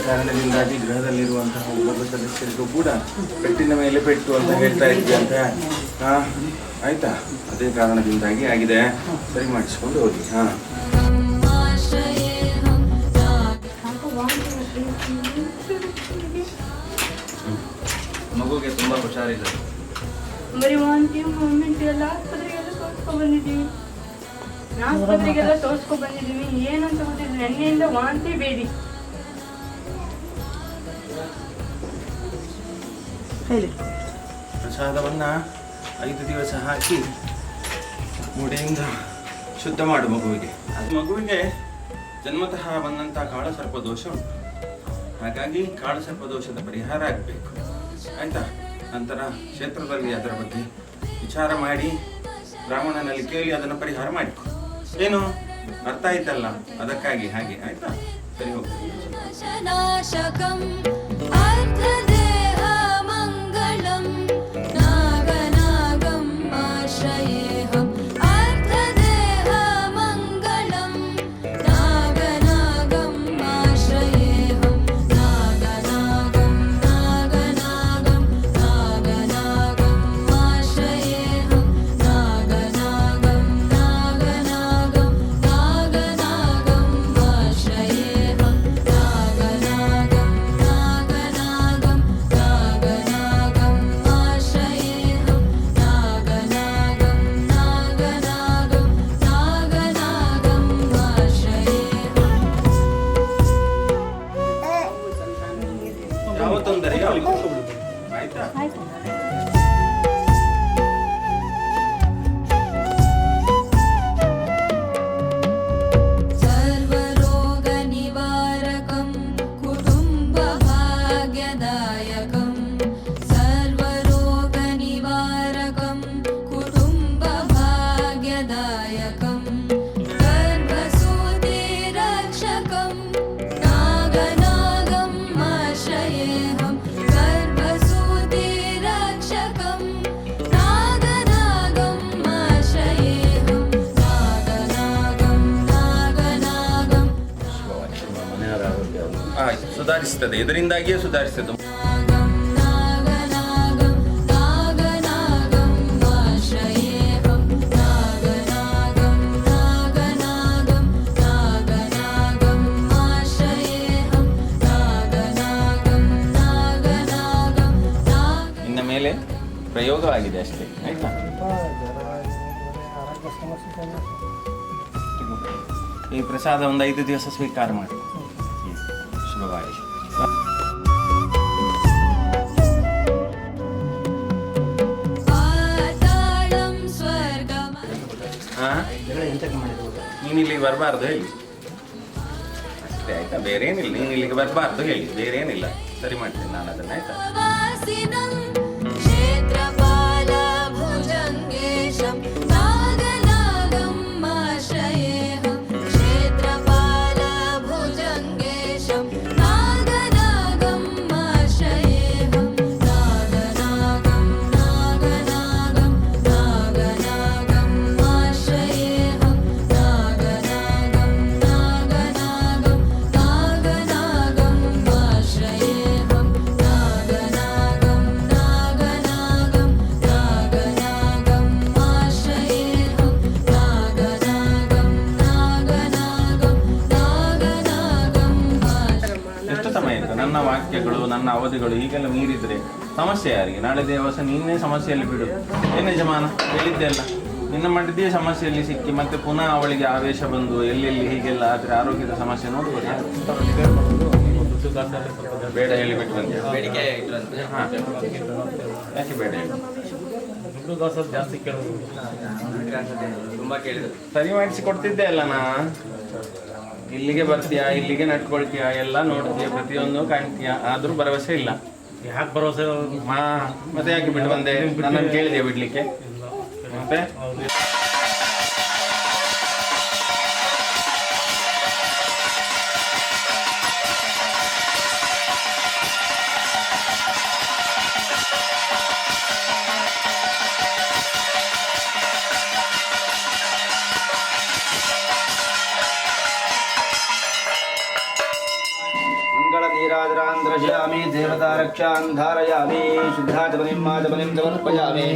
ಕಾರಣದಿಂದಾಗಿ ಗೃಹದಲ್ಲಿರುವಂತಹ ಒಬ್ಬೊಬ್ಬ ಸದಸ್ಯರಿಗೂ ಕೂಡ ಪೆಟ್ಟಿನ ಮೇಲೆ ಪೆಟ್ಟು ಅಂತ ಹೇಳ್ತಾ ಇದ್ವಿ ಅಂತ. ಆಯ್ತಾ? ಅದೇ ಕಾರಣದಿಂದಾಗಿ ಆಗಿದೆ. ಸರಿ ಮಾಡಿಸ್ಕೊಂಡು ಹೋಗಿ. ಮಗುಗೆ ತುಂಬಾ ಹುಷಾರಿದೆ. ಬರೀ ವಾಂತಿ ಮೂಮೆಂಟ್ ಎಲ್ಲ ಆಸ್ಪತ್ರೆಗೆಲ್ಲ ತೋರಿಸ್ಕೊ ಬಂದಿದ್ದೀವಿ. ಏನಂತ ಗೊತ್ತಿಲ್ಲ, ನೆನ್ನೆಯಿಂದ ವಾಂತಿ ಬೇದಿ. ಪ್ರಸಾದವನ್ನ 5 ದಿವಸ ಹಾಕಿ ಮುಡಿಯಿಂದ ಶುದ್ಧ ಮಾಡು ಮಗುವಿಗೆ. ಅದು ಮಗುವಿಗೆ ಜನ್ಮತಃ ಬಂದಂತಹ ಕಾಳಸರ್ಪ ದೋಷ ಉಂಟು. ಹಾಗಾಗಿ ಕಾಳಸರ್ಪ ದೋಷದ ಪರಿಹಾರ ಆಗಬೇಕು. ಆಯ್ತಾ? ನಂತರ ಕ್ಷೇತ್ರದಲ್ಲಿ ಅದರ ಬಗ್ಗೆ ವಿಚಾರ ಮಾಡಿ ಬ್ರಾಹ್ಮಣನಲ್ಲಿ ಕೇಳಿ ಅದನ್ನು ಪರಿಹಾರ ಮಾಡಿಕೊ. ಏನು ಅರ್ಥ ಆಯ್ತಲ್ಲ? ಅದಕ್ಕಾಗಿ ಹಾಗೆ. ಆಯ್ತಾ? ಸರಿ, ಹೋಗಿ. ಯಾವ ತೊಂದರೆ ಆಯ್ತಾ? ಆಯ್ತು, ಸುಧಾರಿಸ್ತದೆ. ಇದರಿಂದಾಗಿಯೇ ಸುಧಾರಿಸ್ತದೆ. ಇನ್ನ ಮೇಲೆ ಪ್ರಯೋಗವಾಗಿದೆ ಅಷ್ಟೇ. ಆಯ್ತಾ? ಈ ಪ್ರಸಾದ ಒಂದು 5 ದಿವಸ ಸ್ವೀಕಾರ ಮಾಡಿ. ಶುಭವಾಗಿ. ನೀನು ಇಲ್ಲಿಗೆ ಬರಬಾರ್ದು ಹೇಳಿ ಅಷ್ಟೇ. ಆಯ್ತಾ? ಬೇರೆ ಏನಿಲ್ಲ. ನೀನು ಇಲ್ಲಿಗೆ ಬರಬಾರ್ದು ಹೇಳಿ, ಬೇರೆ ಏನಿಲ್ಲ. ಸರಿ ಮಾಡ್ತೀನಿ ನಾನು ಅದನ್ನ. ಆಯ್ತಾ? ನನ್ನ ವಾಕ್ಯಗಳು, ನನ್ನ ಅವಧಿಗಳು ಹೀಗೆಲ್ಲ ಮೀರಿದ್ರೆ ಸಮಸ್ಯೆ ಯಾರಿಗೆ? ನಾಳೆ ದಿವಸ ನೀನೇ ಸಮಸ್ಯೆಯಲ್ಲಿ ಬಿಡು. ಏನು ಯಜಮಾನ ಹೇಳಿದ್ದೆ ಅಲ್ಲ, ನಿನ್ನ ಮಾಡಿದ್ದೇ ಸಮಸ್ಯೆಯಲ್ಲಿ ಸಿಕ್ಕಿ ಮತ್ತೆ ಪುನಃ ಅವಳಿಗೆ ಆವೇಶ ಬಂದು ಎಲ್ಲೆಲ್ಲಿ ಹೀಗೆಲ್ಲ ಆದರೆ ಆರೋಗ್ಯದ ಸಮಸ್ಯೆ ನೋಡ್ಬೋದು. ಬೇಡ ಹೇಳಿಬಿಟ್ಟು ಬಂದೆ. ಯಾಕೆ ಬೇಡ ಹೇಳಿ? ಜಾಸ್ತಿ ಕೇಳೋದು ತುಂಬಾ ಕೇಳಿದ್ರು. ಸರಿ ಮಾಡಿಸಿ ಕೊಡ್ತಿದ್ದೆ ಅಲ್ಲ ನಾ. ಇಲ್ಲಿಗೆ ಬರ್ತೀಯಾ, ಇಲ್ಲಿಗೆ ನಡ್ಕೊಳ್ತೀಯಾ, ಎಲ್ಲ ನೋಡ್ತೀಯ, ಪ್ರತಿಯೊಂದು ಕಾಣ್ತೀಯಾ, ಆದ್ರೂ ಭರವಸೆ ಇಲ್ಲ. ಯಾಕೆ ಭರವಸೆ? ಮತ್ತೆ ಯಾಕೆ ಬಿಟ್ಟು ಬಂದೆ? ನನ್ನನ್ನು ಕೇಳಿದೆಯಾ ಬಿಡ್ಲಿಕ್ಕೆ? ಮತ್ತೆ नीराजरान् द्रक्ष्यामि देवता रक्षान् धारयामि शुद्धाचमनिं माचमनिं समर्पयामि